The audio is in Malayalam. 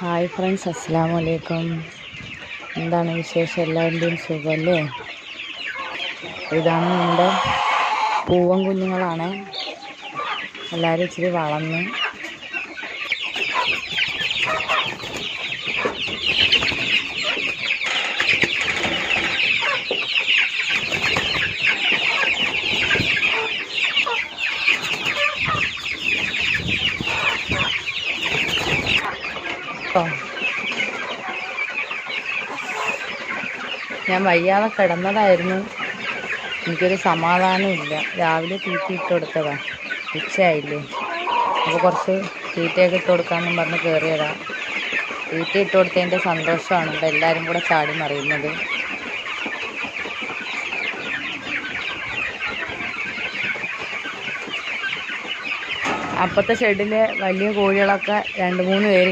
ഹായ് ഫ്രണ്ട്സ്, അസ്സലാമു അലൈക്കും. എന്താണ് വിശേഷം? എല്ലാവരുടെയും സുഖമല്ലേ? ഇതാണ് നമ്മുടെ പൂവൻ കുഞ്ഞുങ്ങളാണ്. എല്ലാവരും ഇച്ചിരി വളർന്ന് ഞാൻ വയ്യാതെ കിടന്നതായിരുന്നു. എനിക്കൊരു സമാധാനമില്ല. രാവിലെ തീറ്റ ഇട്ട് കൊടുത്തതാ, ഉച്ചയായില്ലേ. അപ്പോൾ കുറച്ച് തീറ്റയൊക്കെ ഇട്ട് കൊടുക്കാമെന്നും പറഞ്ഞ് കയറിയതാ. തീറ്റ ഇട്ട് കൊടുത്തതിൻ്റെ സന്തോഷമാണ് ഇവിടെ എല്ലാവരും കൂടെ ചാടി മറിയുന്നത്. അപ്പുറത്തെ ഷെഡിലെ വലിയ കോഴികളൊക്കെ 2-3 പേര്